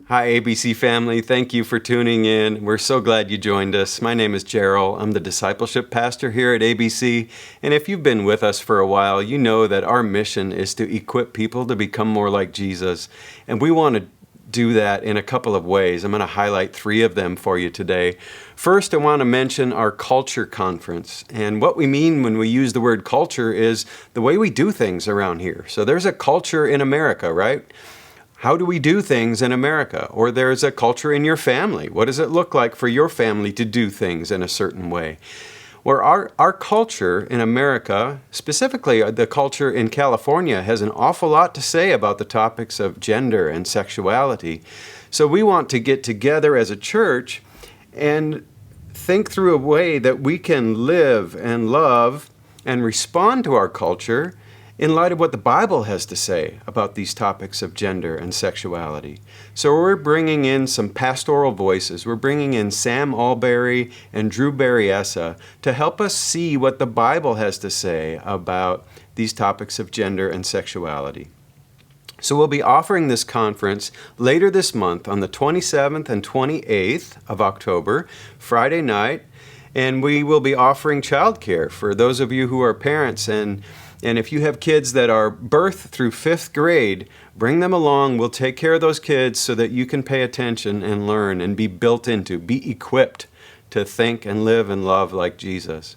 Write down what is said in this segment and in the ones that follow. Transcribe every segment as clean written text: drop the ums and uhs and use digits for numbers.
Hi, ABC family. Thank you for tuning in. We're so glad you joined us. My name is Gerald. I'm the discipleship pastor here at ABC. And if you've been with us for a while, you know that our mission is to equip people to become more like Jesus. And we want to do that in a couple of ways. I'm going to highlight 3 of them for you today. First, I want to mention our culture conference. And what we mean when we use the word culture is the way we do things around here. So there's a culture in America, right? How do we do things in America? Or there's a culture in your family. What does it look like for your family to do things in a certain way? Well, our culture in America, specifically the culture in California, has an awful lot to say about the topics of gender and sexuality. So we want to get together as a church and think through a way that we can live and love and respond to our culture in light of what the Bible has to say about these topics of gender and sexuality. So we're bringing in some pastoral voices. We're bringing in Sam Alberry and Drew Berryessa to help us see what the Bible has to say about these topics of gender and sexuality. So we'll be offering this conference later this month on the 27th and 28th of October, Friday night, and we will be offering childcare for those of you who are parents. And if you have kids that are birth through 5th grade, bring them along. We'll take care of those kids so that you can pay attention and learn and be built into, be equipped to think and live and love like Jesus.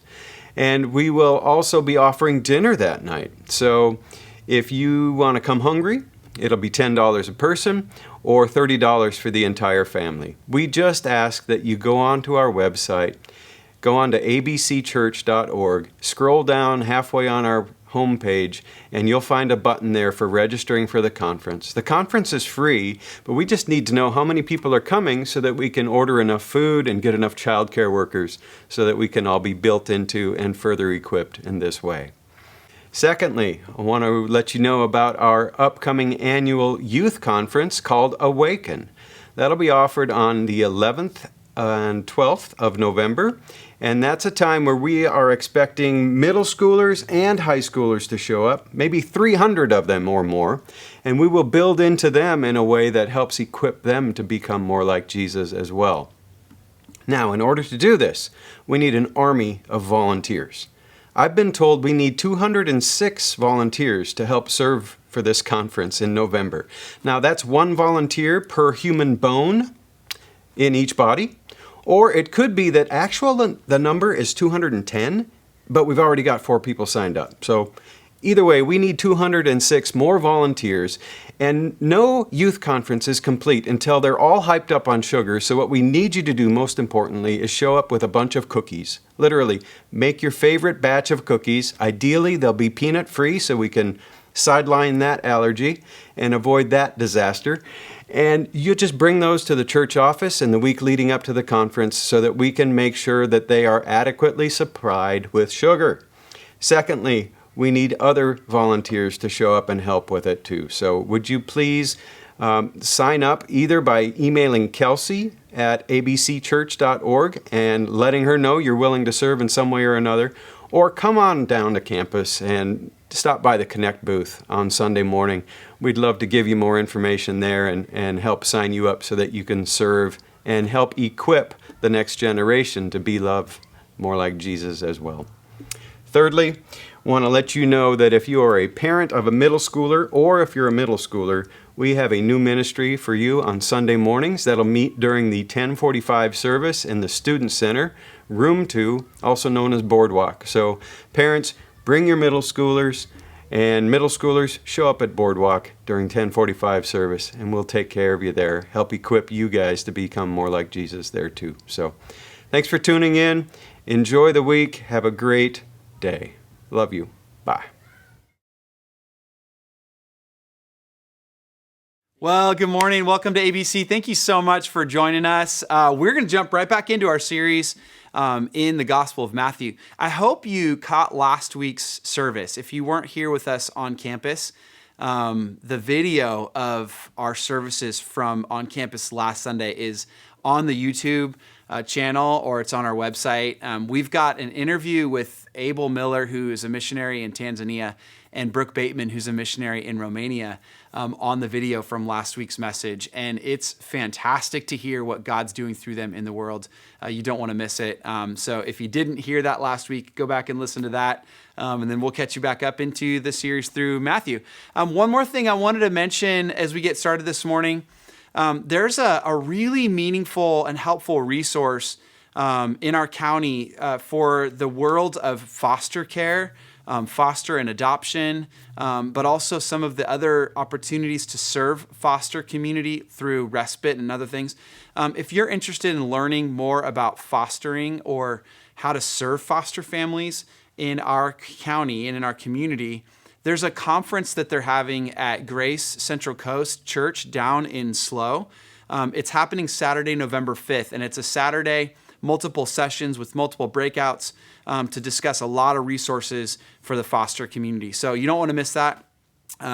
And we will also be offering dinner that night. So if you want to come hungry, it'll be $10 a person or $30 for the entire family. We just ask that you go onto our website, go on to abcchurch.org, scroll down halfway on our homepage, and you'll find a button there for registering for the conference. The conference is free, but we just need to know how many people are coming so that we can order enough food and get enough childcare workers so that we can all be built into and further equipped in this way. Secondly, I want to let you know about our upcoming annual youth conference called Awaken. That'll be offered on the 11th and 12th of November. And that's a time where we are expecting middle schoolers and high schoolers to show up, maybe 300 of them or more. And we will build into them in a way that helps equip them to become more like Jesus as well. Now, in order to do this, we need an army of volunteers. I've been told we need 206 volunteers to help serve for this conference in November. Now, that's 1 volunteer per human bone in each body. Or it could be that the number is 210, but we've already got 4 people signed up. So either way, we need 206 more volunteers, and no youth conference is complete until they're all hyped up on sugar. So what we need you to do, most importantly, is show up with a bunch of cookies. Literally, make your favorite batch of cookies. Ideally, they'll be peanut-free so we can sideline that allergy and avoid that disaster. And you just bring those to the church office in the week leading up to the conference so that we can make sure that they are adequately supplied with sugar. Secondly, we need other volunteers to show up and help with it too. So would you please sign up either by emailing Kelsey at abcchurch.org and letting her know you're willing to serve in some way or another, or come on down to campus and stop by the Connect booth on Sunday morning. We'd love to give you more information there and help sign you up so that you can serve and help equip the next generation to be loved more like Jesus as well. Thirdly, I want to let you know that if you are a parent of a middle schooler or if you're a middle schooler, we have a new ministry for you on Sunday mornings that'll meet during the 10:45 service in the Student Center, Room 2, also known as Boardwalk. So parents, bring your middle schoolers, and middle schoolers show up at Boardwalk during 10:45 service, and we'll take care of you there, help equip you guys to become more like Jesus there too. So thanks for tuning in. Enjoy the week. Have a great day. Love you. Bye. Well, good morning. Welcome to ABC. Thank you so much for joining us. We're going to jump right back into our series in the Gospel of Matthew. I hope you caught last week's service. If you weren't here with us on campus, the video of our services from on campus last Sunday is on the YouTube channel, or it's on our website. We've got an interview with Abel Miller, who is a missionary in Tanzania, and Brooke Bateman, who's a missionary in Romania, on the video from last week's message. And it's fantastic to hear what God's doing through them in the world. You don't want to miss it. So if you didn't hear that last week, go back and listen to that. And then we'll catch you back up into the series through Matthew. One more thing I wanted to mention as we get started this morning. There's a really meaningful and helpful resource in our county for the world of foster care, foster and adoption, but also some of the other opportunities to serve foster community through respite and other things. If you're interested in learning more about fostering or how to serve foster families in our county and in our community, there's a conference that they're having at Grace Central Coast Church down in SLO. It's happening Saturday, November 5th, and it's a Saturday, multiple sessions with multiple breakouts to discuss a lot of resources for the foster community. So you don't want to miss that.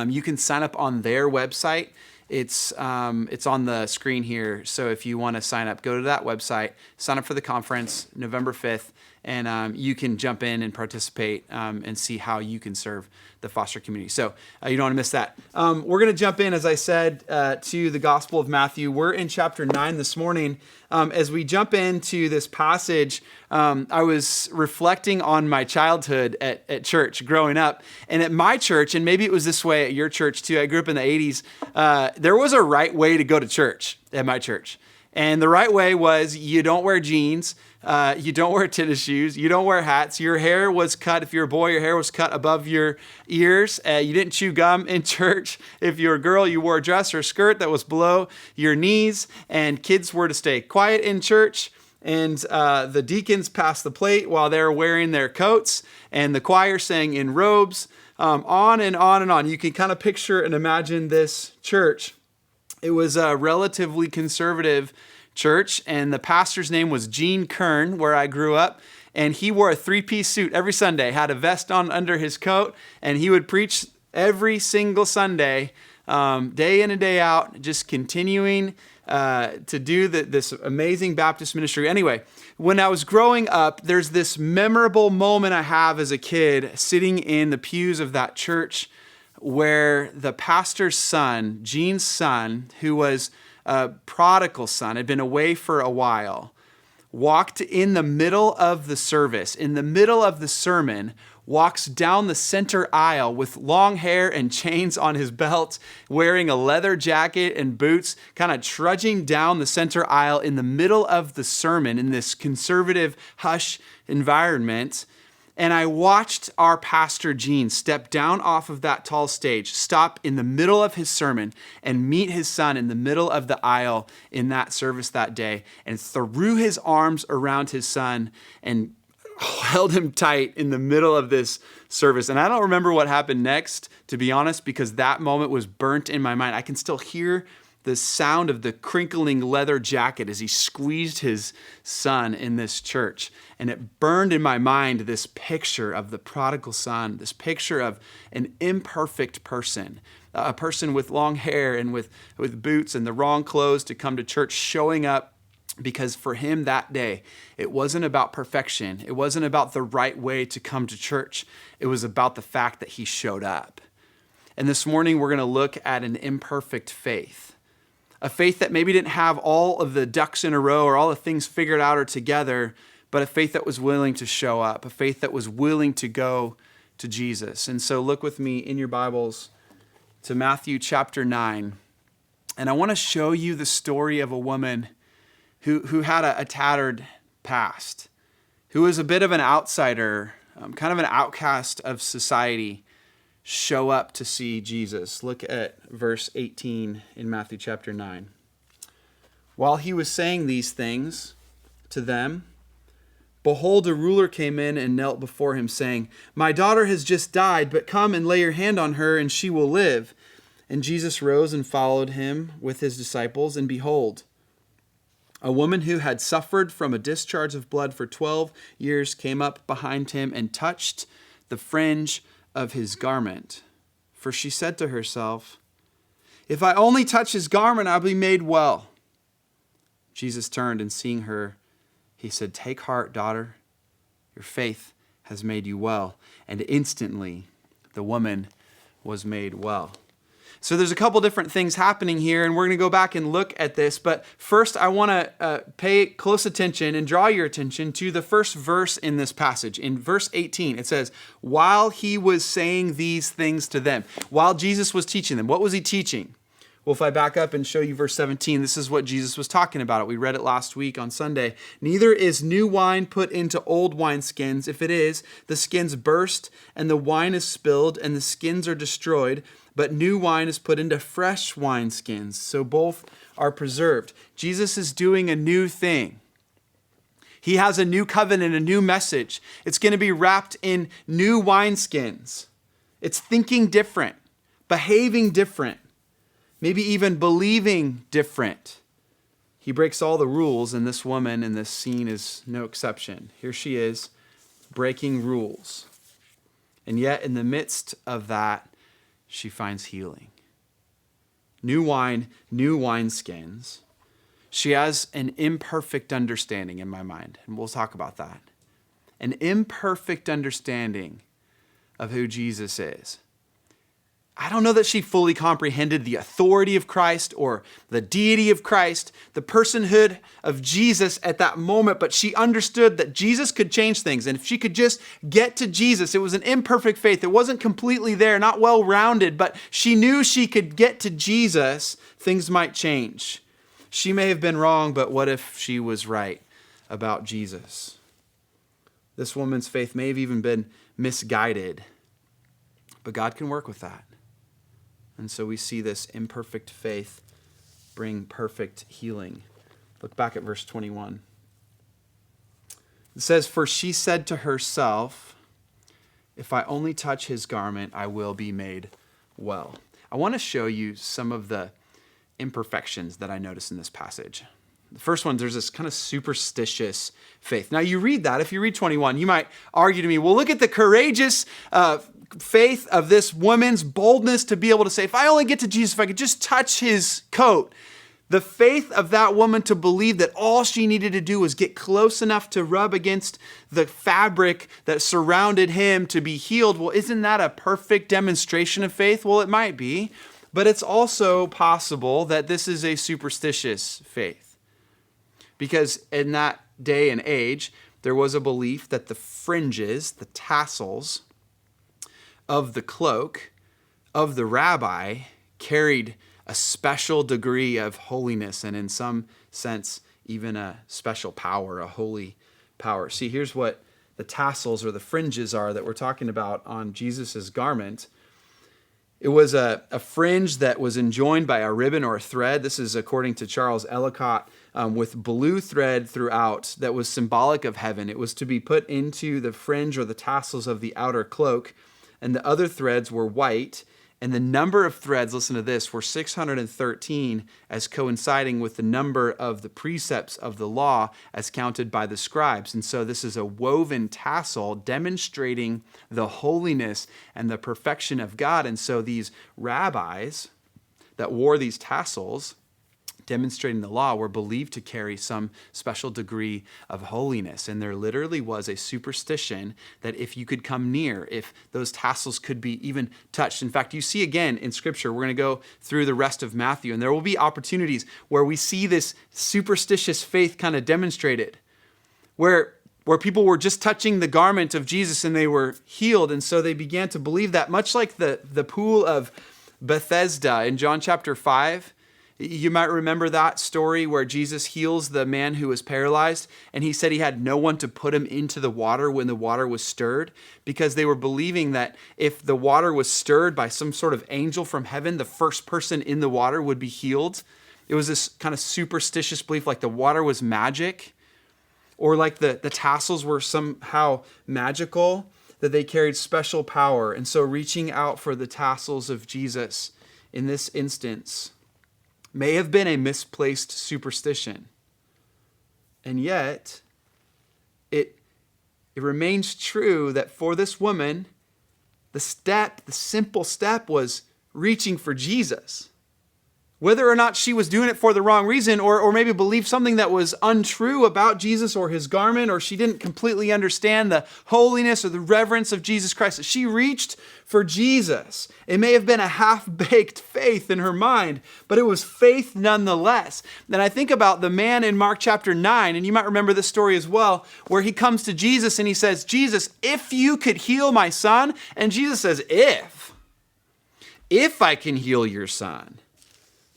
You can sign up on their website. It's on the screen here. So if you want to sign up, go to that website, sign up for the conference, November 5th, and you can jump in and participate and see how you can serve the foster community. So you don't want to miss that. We're going to jump in, as I said, to the Gospel of Matthew. We're in chapter 9 this morning. As we jump into this passage, I was reflecting on my childhood at church growing up. And at my church, and maybe it was this way at your church too, I grew up in the 80s, there was a right way to go to church at my church. And the right way was you don't wear jeans, you don't wear tennis shoes, you don't wear hats. Your hair was cut. If you're a boy, your hair was cut above your ears. You didn't chew gum in church. If you're a girl, you wore a dress or a skirt that was below your knees. And kids were to stay quiet in church. And the deacons passed the plate while they're wearing their coats. And the choir sang in robes. On and on and on. You can kind of picture and imagine this church. It was a relatively conservative church, and the pastor's name was Gene Kern, where I grew up, and he wore a three-piece suit every Sunday, had a vest on under his coat, and he would preach every single Sunday, day in and day out, just continuing to do this amazing Baptist ministry. Anyway, when I was growing up, there's this memorable moment I have as a kid sitting in the pews of that church where the pastor's son, Gene's son, who was a prodigal son, had been away for a while, walked in the middle of the service, in the middle of the sermon, walks down the center aisle with long hair and chains on his belt, wearing a leather jacket and boots, kind of trudging down the center aisle in the middle of the sermon in this conservative hush environment. And I watched our pastor, Gene, step down off of that tall stage, stop in the middle of his sermon, and meet his son in the middle of the aisle in that service that day, and threw his arms around his son and held him tight in the middle of this service. And I don't remember what happened next, to be honest, because that moment was burnt in my mind. I can still hear the sound of the crinkling leather jacket as he squeezed his son in this church. And it burned in my mind this picture of the prodigal son, this picture of an imperfect person, a person with long hair and with boots and the wrong clothes to come to church, showing up because for him that day, it wasn't about perfection. It wasn't about the right way to come to church. It was about the fact that he showed up. And this morning, we're going to look at an imperfect faith. A faith that maybe didn't have all of the ducks in a row or all the things figured out or together, but a faith that was willing to show up, a faith that was willing to go to Jesus. And so look with me in your Bibles to Matthew chapter 9. And I want to show you the story of a woman who had a tattered past, who was a bit of an outsider, kind of an outcast of society, show up to see Jesus. Look at verse 18 in Matthew chapter 9. While he was saying these things to them, behold, a ruler came in and knelt before him, saying, "My daughter has just died, but come and lay your hand on her, and she will live." And Jesus rose and followed him with his disciples, and behold, a woman who had suffered from a discharge of blood for 12 years came up behind him and touched the fringe of his garment. For she said to herself, "If I only touch his garment, I'll be made well." Jesus turned and seeing her, he said, "Take heart, daughter, your faith has made you well." And instantly the woman was made well. So there's a couple different things happening here, and we're going to go back and look at this. But first, I want to pay close attention and draw your attention to the first verse in this passage. In verse 18, it says, while he was saying these things to them, while Jesus was teaching them, what was he teaching? Well, if I back up and show you verse 17, this is what Jesus was talking about. We read it last week on Sunday. Neither is new wine put into old wineskins. If it is, the skins burst, and the wine is spilled, and the skins are destroyed. But new wine is put into fresh wineskins, so both are preserved. Jesus is doing a new thing. He has a new covenant, a new message. It's going to be wrapped in new wineskins. It's thinking different, behaving different, maybe even believing different. He breaks all the rules, and this woman in this scene is no exception. Here she is, breaking rules. And yet, in the midst of that, she finds healing. New wine, new wineskins. She has an imperfect understanding in my mind, and we'll talk about that. An imperfect understanding of who Jesus is. I don't know that she fully comprehended the authority of Christ or the deity of Christ, the personhood of Jesus at that moment, but she understood that Jesus could change things. And if she could just get to Jesus, it was an imperfect faith. It wasn't completely there, not well-rounded, but she knew she could get to Jesus, things might change. She may have been wrong, but what if she was right about Jesus? This woman's faith may have even been misguided, but God can work with that. And so we see this imperfect faith bring perfect healing. Look back at verse 21. It says, for she said to herself, if I only touch his garment, I will be made well. I want to show you some of the imperfections that I notice in this passage. The first one, there's this kind of superstitious faith. Now you read that, if you read 21, you might argue to me, well, look at the courageous faith of this woman's boldness to be able to say, if I only get to Jesus, if I could just touch his coat. The faith of that woman to believe that all she needed to do was get close enough to rub against the fabric that surrounded him to be healed. Well, isn't that a perfect demonstration of faith? Well, it might be, but it's also possible that this is a superstitious faith. Because in that day and age, there was a belief that the fringes, the tassels of the cloak of the rabbi carried a special degree of holiness and in some sense, even a special power, a holy power. See, here's what the tassels or the fringes are that we're talking about on Jesus's garment. It was a fringe that was enjoined by a ribbon or a thread. This is according to Charles Ellicott, with blue thread throughout that was symbolic of heaven. It was to be put into the fringe or the tassels of the outer cloak, and the other threads were white. And the number of threads, listen to this, were 613 as coinciding with the number of the precepts of the law as counted by the scribes. And so this is a woven tassel demonstrating the holiness and the perfection of God. And so these rabbis that wore these tassels demonstrating the law were believed to carry some special degree of holiness. And there literally was a superstition that if you could come near, if those tassels could be even touched. In fact, you see again in Scripture, we're going to go through the rest of Matthew, and there will be opportunities where we see this superstitious faith kind of demonstrated, where people were just touching the garment of Jesus and they were healed. And so they began to believe that, much like the pool of Bethesda in John chapter 5. You might remember that story where Jesus heals the man who was paralyzed, and he said he had no one to put him into the water when the water was stirred, because they were believing that if the water was stirred by some sort of angel from heaven, the first person in the water would be healed. It was this kind of superstitious belief, like the water was magic, or like the tassels were somehow magical, that they carried special power. And so reaching out for the tassels of Jesus in this instance may have been a misplaced superstition. And yet, it remains true that for this woman, the simple step was reaching for Jesus. whether or not she was doing it for the wrong reason, or maybe believed something that was untrue about Jesus or his garment, or she didn't completely understand the holiness or the reverence of Jesus Christ. She reached for Jesus. It may have been a half-baked faith in her mind, but it was faith nonetheless. Then I think about the man in Mark chapter 9, and you might remember this story as well, where he comes to Jesus and he says, Jesus, if you could heal my son, and Jesus says, if I can heal your son.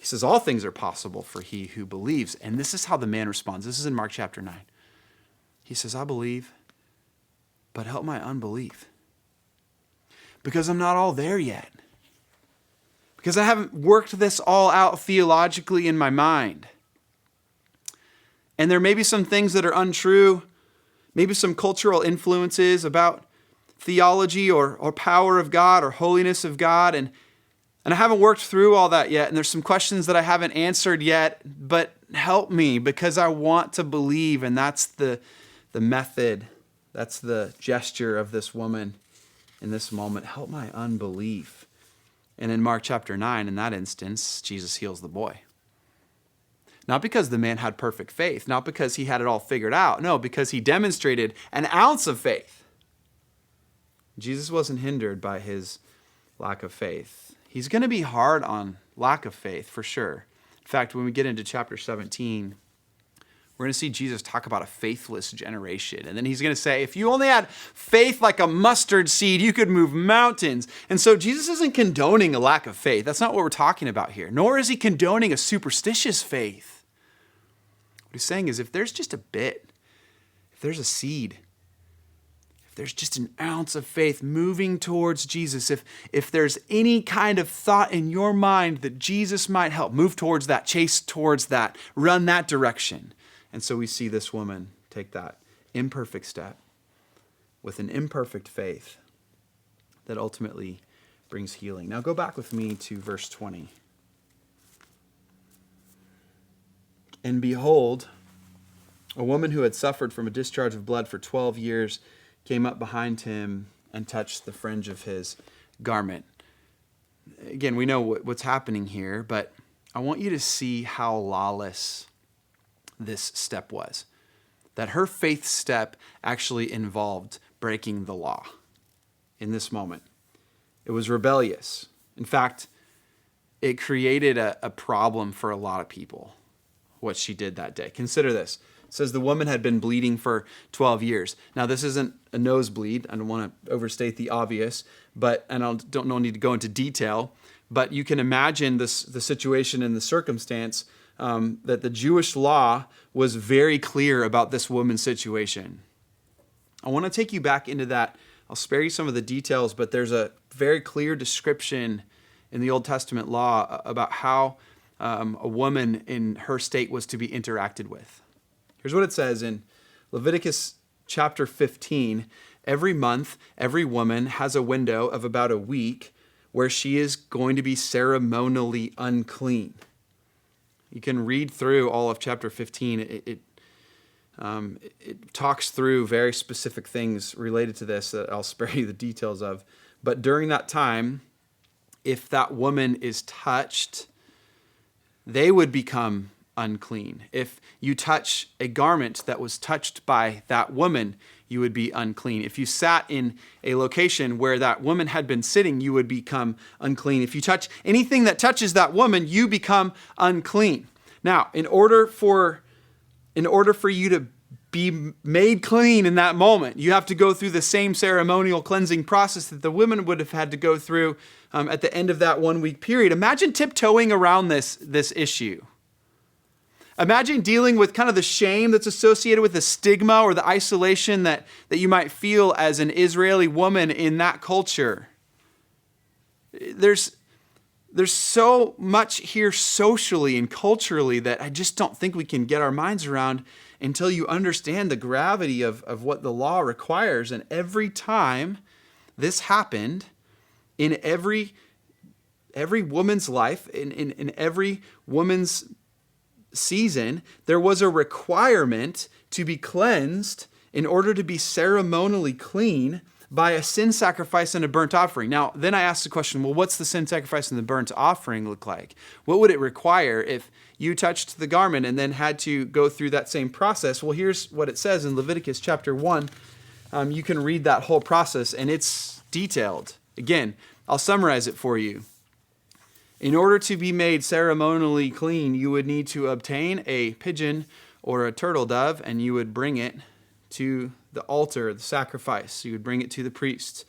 He says, all things are possible for he who believes. And this is how the man responds. This is in Mark chapter 9. He says, I believe, but help my unbelief. Because I'm not all there yet. Because I haven't worked this all out theologically in my mind. And there may be some things that are untrue, maybe some cultural influences about theology or power of God or holiness of God. And I haven't worked through all that yet. And there's some questions that I haven't answered yet, but help me because I want to believe. And that's the method. That's the gesture of this woman in this moment. Help my unbelief. And in Mark chapter 9, in that instance, Jesus heals the boy. Not because the man had perfect faith, not because he had it all figured out. No, because he demonstrated an ounce of faith. Jesus wasn't hindered by his lack of faith. He's going to be hard on lack of faith, for sure. In fact, when we get into chapter 17, we're going to see Jesus talk about a faithless generation. And then he's going to say, if you only had faith like a mustard seed, you could move mountains. And so Jesus isn't condoning a lack of faith. That's not what we're talking about here. Nor is he condoning a superstitious faith. What he's saying is if there's just a bit, if there's a seed, there's just an ounce of faith moving towards Jesus. If there's any kind of thought in your mind that Jesus might help, move towards that, chase towards that, run that direction. And so we see this woman take that imperfect step with an imperfect faith that ultimately brings healing. Now go back with me to verse 20. And behold, a woman who had suffered from a discharge of blood for 12 years came up behind him and touched the fringe of his garment. Again, we know what's happening here, but I want you to see how lawless this step was. That her faith step actually involved breaking the law in this moment. It was rebellious. In fact, it created a problem for a lot of people, what she did that day. Consider this. It says the woman had been bleeding for 12 years. Now, this isn't a nosebleed. I don't want to overstate the obvious, and I don't need to go into detail, but you can imagine the situation and the circumstance that the Jewish law was very clear about this woman's situation. I want to take you back into that. I'll spare you some of the details, but there's a very clear description in the Old Testament law about how a woman in her state was to be interacted with. Here's what it says in Leviticus chapter 15. Every month, every woman has a window of about a week where she is going to be ceremonially unclean. You can read through all of chapter 15. It talks through very specific things related to this that I'll spare you the details of. But during that time, if that woman is touched, they would become unclean. If you touch a garment that was touched by that woman, you would be unclean. If you sat in a location where that woman had been sitting, you would become unclean. If you touch anything that touches that woman, you become unclean. Now, in order for you to be made clean in that moment, you have to go through the same ceremonial cleansing process that the women would have had to go through at the end of that 1 week period. Imagine tiptoeing around this issue. Imagine dealing with kind of the shame that's associated with the stigma or the isolation that you might feel as an Israeli woman in that culture. There's so much here socially and culturally that I just don't think we can get our minds around until you understand the gravity of what the law requires. And every time this happened, in every woman's life, in every woman's season, there was a requirement to be cleansed in order to be ceremonially clean by a sin sacrifice and a burnt offering. Now, then I asked the question, well, what's the sin sacrifice and the burnt offering look like? What would it require if you touched the garment and then had to go through that same process? Well, here's what it says in Leviticus chapter 1. You can read that whole process, and it's detailed. Again, I'll summarize it for you. In order to be made ceremonially clean, you would need to obtain a pigeon or a turtle dove, and you would bring it to the altar, the sacrifice. You would bring it to the priest.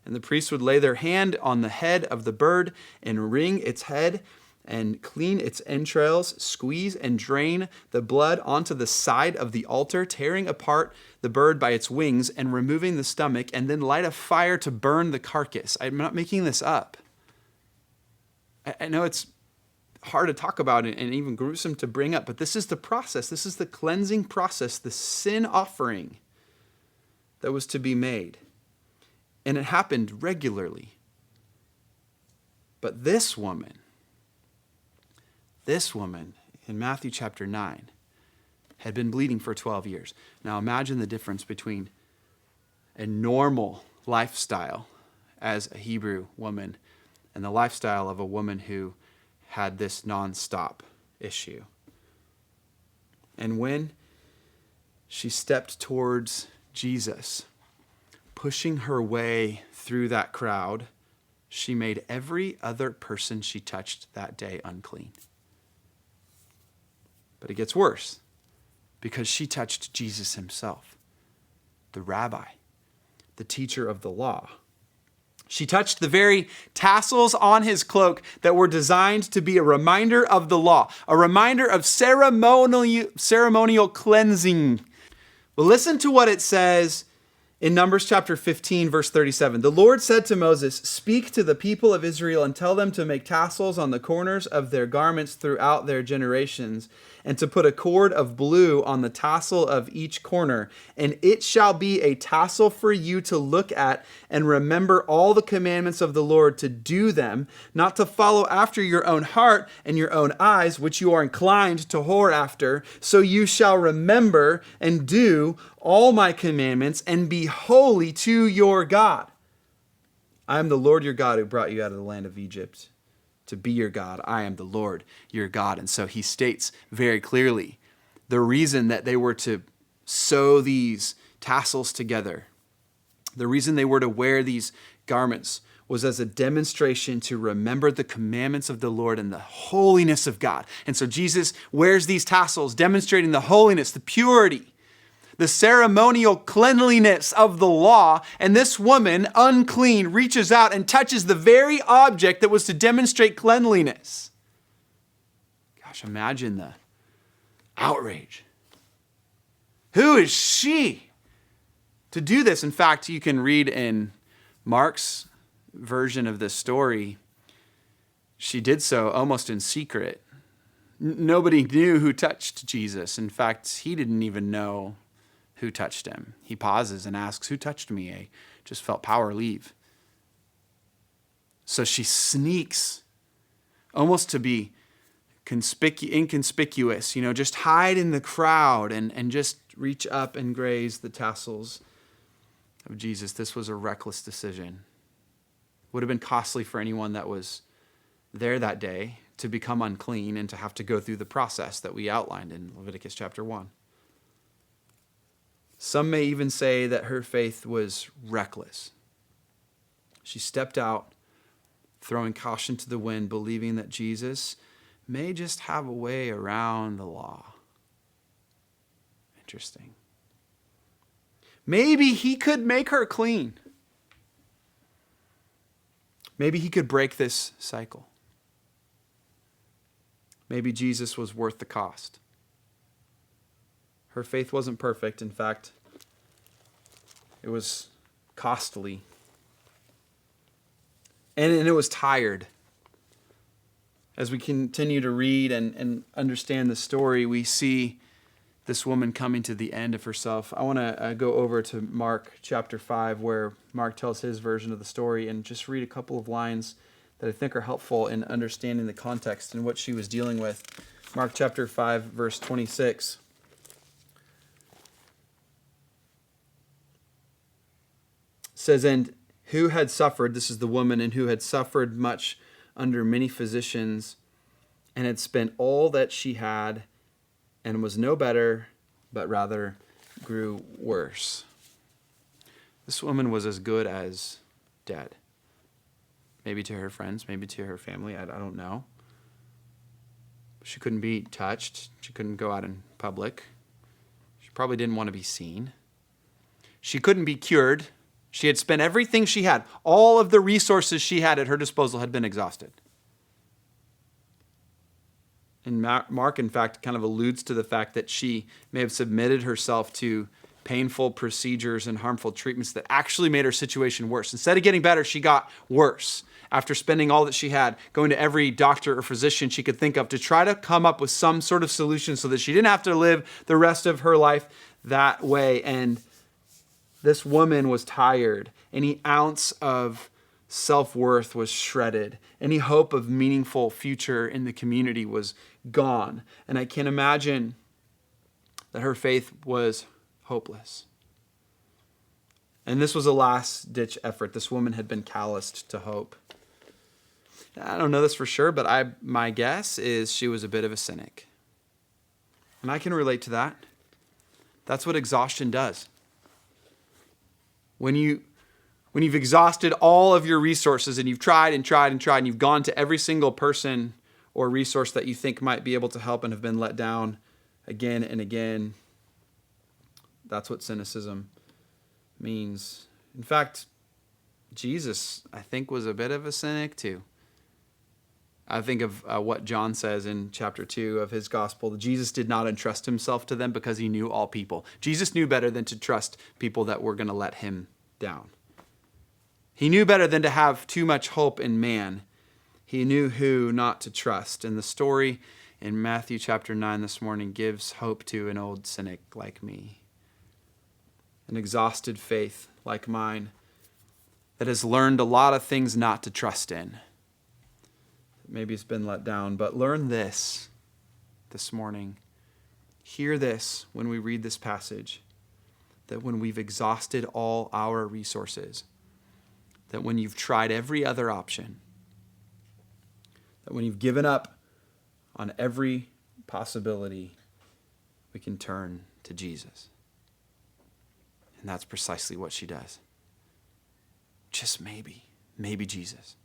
And the priest would lay their hand on the head of the bird and wring its head and clean its entrails, squeeze and drain the blood onto the side of the altar, tearing apart the bird by its wings and removing the stomach, and then light a fire to burn the carcass. I'm not making this up. I know it's hard to talk about and even gruesome to bring up, but this is the process. This is the cleansing process, the sin offering that was to be made. And it happened regularly. But this woman in Matthew chapter 9 had been bleeding for 12 years. Now imagine the difference between a normal lifestyle as a Hebrew woman and the lifestyle of a woman who had this nonstop issue. And when she stepped towards Jesus, pushing her way through that crowd, she made every other person she touched that day unclean. But it gets worse because she touched Jesus himself, the rabbi, the teacher of the law. She touched the very tassels on his cloak that were designed to be a reminder of the law, a reminder of ceremonial cleansing. Well, listen to what it says in Numbers chapter 15, verse 37. The Lord said to Moses, "Speak to the people of Israel and tell them to make tassels on the corners of their garments throughout their generations, and to put a cord of blue on the tassel of each corner. And it shall be a tassel for you to look at and remember all the commandments of the Lord to do them, not to follow after your own heart and your own eyes, which you are inclined to whore after. So you shall remember and do all my commandments and be holy to your God. I am the Lord your God who brought you out of the land of Egypt to be your God. I am the Lord your God." And so he states very clearly the reason that they were to sew these tassels together, the reason they were to wear these garments was as a demonstration to remember the commandments of the Lord and the holiness of God. And so Jesus wears these tassels, demonstrating the holiness, the purity, the ceremonial cleanliness of the law, and this woman, unclean, reaches out and touches the very object that was to demonstrate cleanliness. Gosh, imagine the outrage. Who is she to do this? In fact, you can read in Mark's version of this story, she did so almost in secret. Nobody knew who touched Jesus. In fact, he didn't even know who touched him. He pauses and asks, "Who touched me?" I just felt power leave. So she sneaks, almost to be inconspicuous, just hide in the crowd and just reach up and graze the tassels of Jesus. This was a reckless decision. Would have been costly for anyone that was there that day to become unclean and to have to go through the process that we outlined in Leviticus chapter 1. Some may even say that her faith was reckless. She stepped out, throwing caution to the wind, believing that Jesus may just have a way around the law. Interesting. Maybe he could make her clean. Maybe he could break this cycle. Maybe Jesus was worth the cost. Her faith wasn't perfect. In fact, it was costly. And it was tired. As we continue to read and understand the story, we see this woman coming to the end of herself. I want to go over to Mark chapter 5, where Mark tells his version of the story, and just read a couple of lines that I think are helpful in understanding the context and what she was dealing with. Mark chapter 5, verse 26. says, and who had suffered, this is the woman, and who had suffered much under many physicians, and had spent all that she had, and was no better, but rather grew worse. This woman was as good as dead. Maybe to her friends, maybe to her family, I don't know. She couldn't be touched. She couldn't go out in public. She probably didn't want to be seen. She couldn't be cured. She had spent everything she had. All of the resources she had at her disposal had been exhausted. And Mark, in fact, kind of alludes to the fact that she may have submitted herself to painful procedures and harmful treatments that actually made her situation worse. Instead of getting better, she got worse after spending all that she had, going to every doctor or physician she could think of to try to come up with some sort of solution so that she didn't have to live the rest of her life that way. And this woman was tired. Any ounce of self-worth was shredded. Any hope of meaningful future in the community was gone. And I can imagine that her faith was hopeless. And this was a last-ditch effort. This woman had been calloused to hope. I don't know this for sure, but my guess is she was a bit of a cynic. And I can relate to that. That's what exhaustion does. When you've exhausted all of your resources and you've tried and tried and tried and you've gone to every single person or resource that you think might be able to help and have been let down again and again, that's what cynicism means. In fact, Jesus, I think, was a bit of a cynic too. I think of what John says in chapter 2 of his gospel. Jesus did not entrust himself to them because he knew all people. Jesus knew better than to trust people that were going to let him down. He knew better than to have too much hope in man. He knew who not to trust. And the story in Matthew chapter 9 this morning gives hope to an old cynic like me. An exhausted faith like mine that has learned a lot of things not to trust in. Maybe it's been let down, but learn this morning. Hear this when we read this passage, that when we've exhausted all our resources, that when you've tried every other option, that when you've given up on every possibility, we can turn to Jesus. And that's precisely what she does. Just maybe Jesus.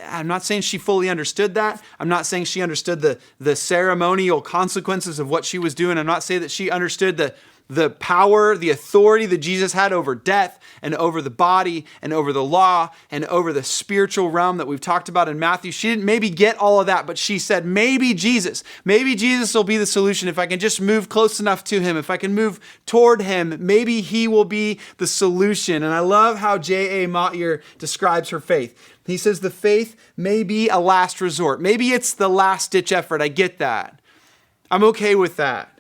I'm not saying she fully understood that. I'm not saying she understood the ceremonial consequences of what she was doing. I'm not saying that she understood the power, the authority that Jesus had over death and over the body and over the law and over the spiritual realm that we've talked about in Matthew. She didn't maybe get all of that, but she said, maybe Jesus will be the solution. If I can just move close enough to him, if I can move toward him, maybe he will be the solution. And I love how J.A. Mottier describes her faith. He says the faith may be a last resort. Maybe it's the last-ditch effort. I get that. I'm okay with that.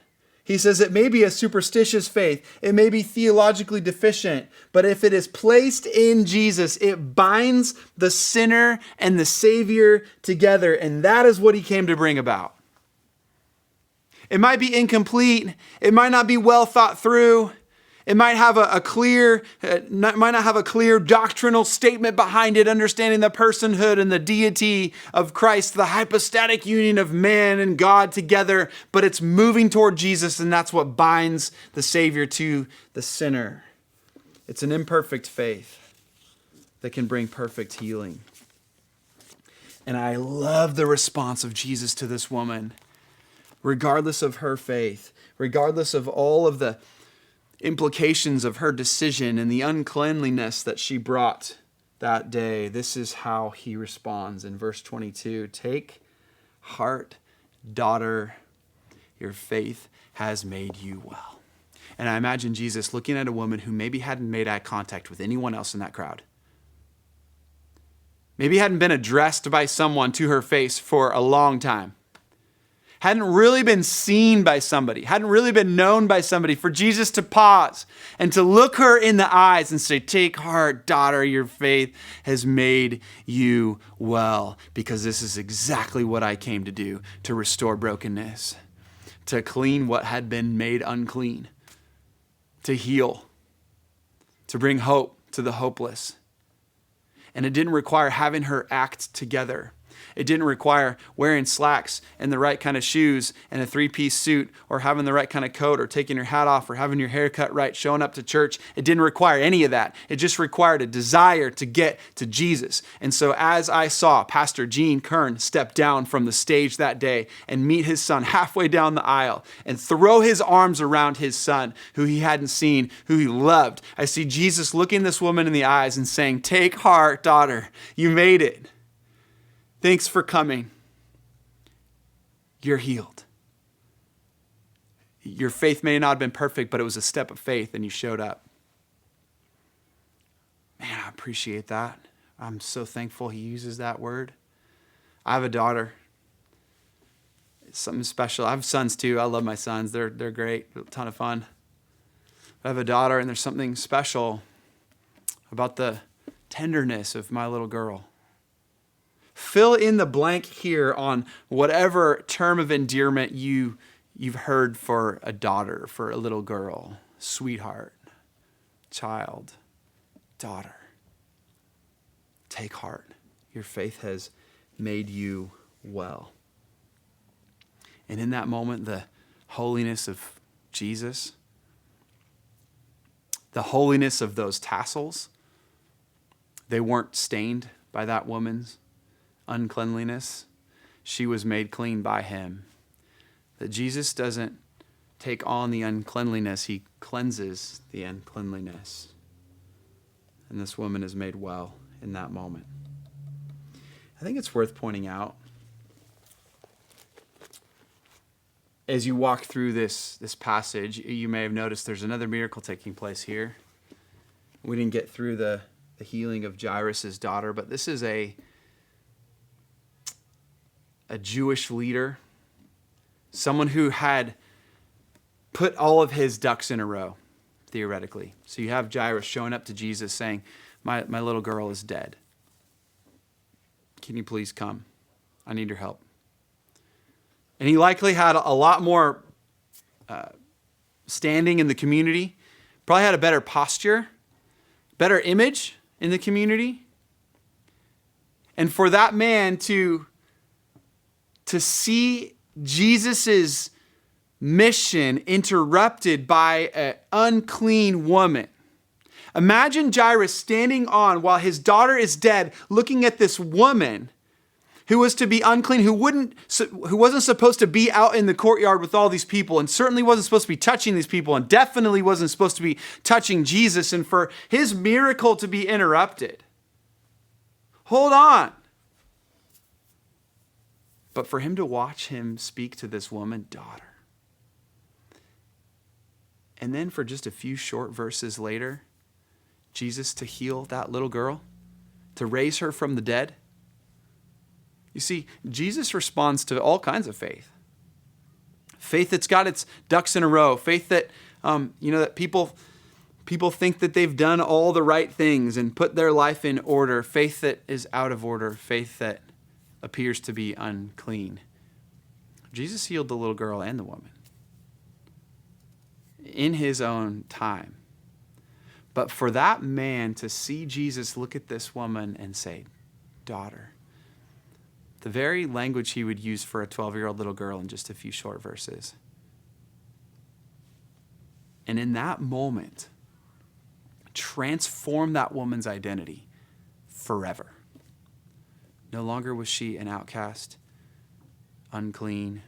He says it may be a superstitious faith. It may be theologically deficient. But if it is placed in Jesus, it binds the sinner and the Savior together. And that is what he came to bring about. It might be incomplete. It might not be well thought through. It might have might not have a clear doctrinal statement behind it, understanding the personhood and the deity of Christ, the hypostatic union of man and God together, but it's moving toward Jesus, and that's what binds the Savior to the sinner. It's an imperfect faith that can bring perfect healing. And I love the response of Jesus to this woman, regardless of her faith, regardless of all of the implications of her decision and the uncleanliness that she brought that day. This is how he responds in verse 22. Take heart, daughter, your faith has made you well. And I imagine Jesus looking at a woman who maybe hadn't made eye contact with anyone else in that crowd. Maybe hadn't been addressed by someone to her face for a long time. Hadn't really been seen by somebody, hadn't really been known by somebody, for Jesus to pause and to look her in the eyes and say, take heart, daughter, your faith has made you well. Because this is exactly what I came to do, to restore brokenness, to clean what had been made unclean, to heal, to bring hope, to the hopeless. And it didn't require having her act together. It didn't require wearing slacks and the right kind of shoes and a three-piece suit, or having the right kind of coat, or taking your hat off, or having your hair cut right, showing up to church. It didn't require any of that. It just required a desire to get to Jesus. And so as I saw Pastor Gene Kern step down from the stage that day and meet his son halfway down the aisle and throw his arms around his son, who he hadn't seen, who he loved, I see Jesus looking this woman in the eyes and saying, "Take heart, daughter, you made it. Thanks for coming. You're healed. Your faith may not have been perfect, but it was a step of faith and you showed up." Man, I appreciate that. I'm so thankful he uses that word. I have a daughter. It's something special. I have sons too. I love my sons. They're great. A ton of fun. I have a daughter, and there's something special about the tenderness of my little girl. Fill in the blank here on whatever term of endearment you've heard for a daughter, for a little girl. Sweetheart, child, daughter. Take heart. Your faith has made you well. And in that moment, the holiness of Jesus, the holiness of those tassels, they weren't stained by that woman's uncleanliness. She was made clean by him. That Jesus doesn't take on the uncleanliness, he cleanses the uncleanliness. And this woman is made well in that moment. I think it's worth pointing out, as you walk through this passage, you may have noticed there's another miracle taking place here. We didn't get through the healing of Jairus' daughter, but this is a Jewish leader, someone who had put all of his ducks in a row, theoretically. So you have Jairus showing up to Jesus saying, my little girl is dead. Can you please come? I need your help. And he likely had a lot more standing in the community, probably had a better posture, better image in the community. And for that man to see Jesus's mission interrupted by an unclean woman. Imagine Jairus standing on while his daughter is dead, looking at this woman who was to be unclean, who wasn't supposed to be out in the courtyard with all these people, and certainly wasn't supposed to be touching these people, and definitely wasn't supposed to be touching Jesus, and for his miracle to be interrupted. Hold on. But for him to watch him speak to this woman, daughter. And then for just a few short verses later, Jesus to heal that little girl, to raise her from the dead. You see, Jesus responds to all kinds of faith. Faith that's got its ducks in a row. Faith that, that people think that they've done all the right things and put their life in order. Faith that is out of order. Faith that appears to be unclean. Jesus healed the little girl and the woman in his own time. But for that man to see Jesus look at this woman and say, daughter, the very language he would use for a 12-year-old little girl in just a few short verses. And in that moment, transform that woman's identity forever. No longer was she an outcast, unclean,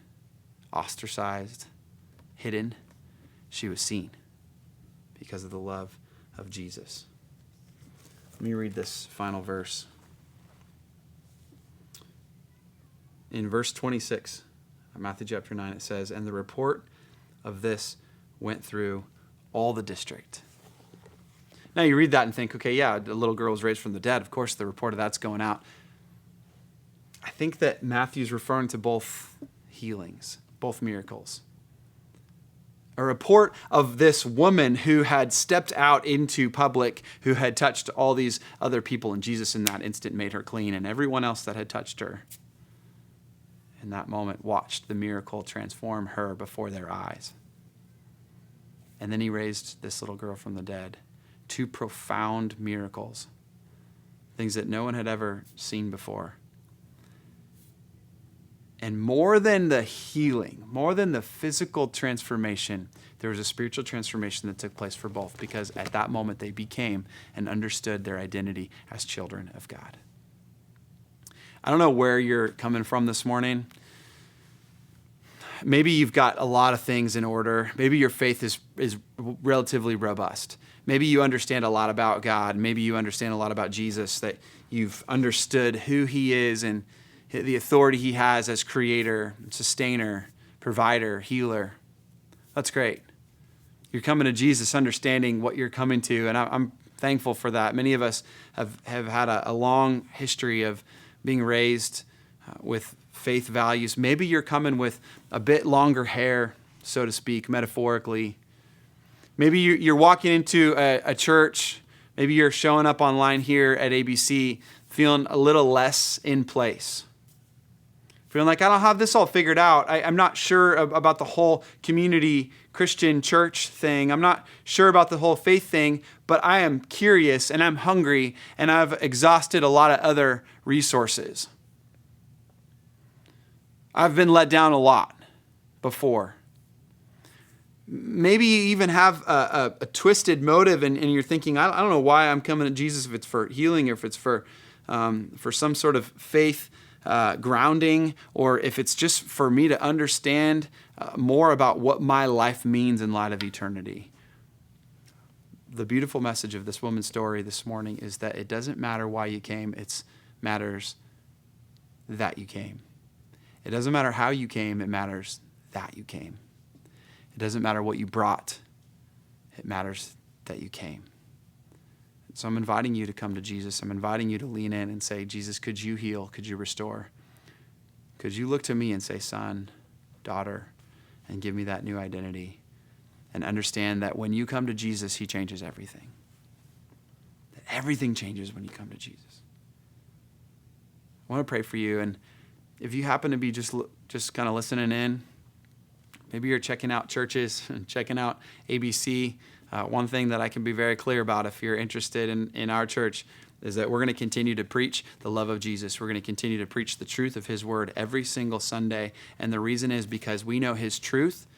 ostracized, hidden. She was seen because of the love of Jesus. Let me read this final verse. In verse 26 of Matthew chapter 9, it says, "And the report of this went through all the district." Now you read that and think, okay, yeah, the little girl was raised from the dead. Of course, the report of that's going out. I think that Matthew's referring to both healings, both miracles. A report of this woman who had stepped out into public, who had touched all these other people, and Jesus in that instant made her clean, and everyone else that had touched her in that moment watched the miracle transform her before their eyes. And then he raised this little girl from the dead, 2 profound miracles, things that no one had ever seen before. And more than the healing, more than the physical transformation, there was a spiritual transformation that took place for both, because at that moment they became and understood their identity as children of God. I don't know where you're coming from this morning. Maybe you've got a lot of things in order. Maybe your faith is relatively robust. Maybe you understand a lot about God. Maybe you understand a lot about Jesus, that you've understood who he is and the authority he has as creator, sustainer, provider, healer. That's great. You're coming to Jesus understanding what you're coming to, and I'm thankful for that. Many of us have had a long history of being raised with faith values. Maybe you're coming with a bit longer hair, so to speak, metaphorically. Maybe you're walking into a church. Maybe you're showing up online here at ABC feeling a little less in place. Feeling like I don't have this all figured out. I'm not sure about the whole community Christian church thing. I'm not sure about the whole faith thing, but I am curious and I'm hungry and I've exhausted a lot of other resources. I've been let down a lot before. Maybe you even have a twisted motive and you're thinking, I don't know why I'm coming to Jesus, if it's for healing or if it's for some sort of faith grounding, or if it's just for me to understand more about what my life means in light of eternity. The beautiful message of this woman's story this morning is that it doesn't matter why you came, it matters that you came. It doesn't matter how you came, it matters that you came. It doesn't matter what you brought, it matters that you came. So I'm inviting you to come to Jesus. I'm inviting you to lean in and say, Jesus, could you heal? Could you restore? Could you look to me and say, son, daughter, and give me that new identity? And understand that when you come to Jesus, he changes everything. That everything changes when you come to Jesus. I want to pray for you. And if you happen to be just kind of listening in, maybe you're checking out churches and checking out ABC. One thing that I can be very clear about, if you're interested in our church, is that we're going to continue to preach the love of Jesus. We're going to continue to preach the truth of his word every single Sunday. And the reason is because we know his truth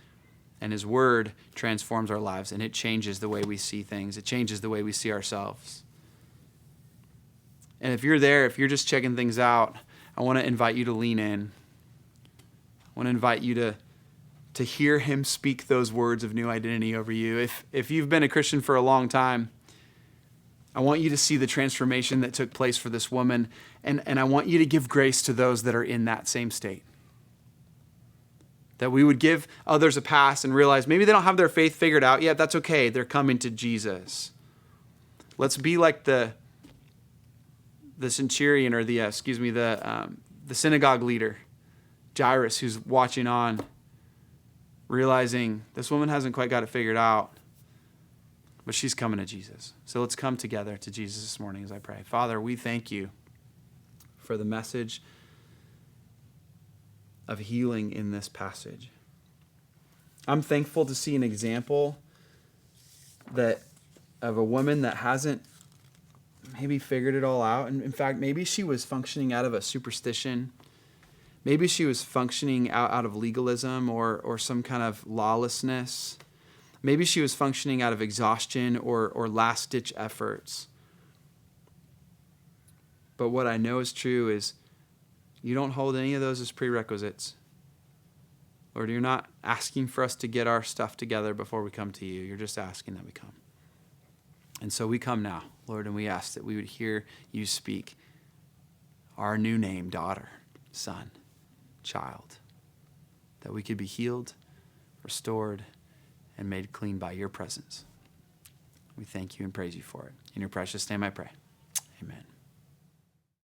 and his word transforms our lives, and it changes the way we see things. It changes the way we see ourselves. And if you're there, if you're just checking things out, I want to invite you to lean in. I want to invite you to hear him speak those words of new identity over you. If you've been a Christian for a long time, I want you to see the transformation that took place for this woman, and I want you to give grace to those that are in that same state. That we would give others a pass and realize maybe they don't have their faith figured out yet. That's okay. They're coming to Jesus. Let's be like the centurion, or the synagogue leader, Jairus, who's watching on, realizing this woman hasn't quite got it figured out, but she's coming to Jesus. So let's come together to Jesus this morning as I pray. Father, we thank you for the message of healing in this passage. I'm thankful to see an example of a woman that hasn't maybe figured it all out. And in fact, maybe she was functioning out of a superstition. Maybe she was functioning out of legalism or some kind of lawlessness. Maybe she was functioning out of exhaustion or last-ditch efforts. But what I know is true is you don't hold any of those as prerequisites. Lord, you're not asking for us to get our stuff together before we come to you. You're just asking that we come. And so we come now, Lord, and we ask that we would hear you speak our new name, daughter, son, child, that we could be healed, restored, and made clean by your presence. We thank you and praise you for it. In your precious name I pray. Amen.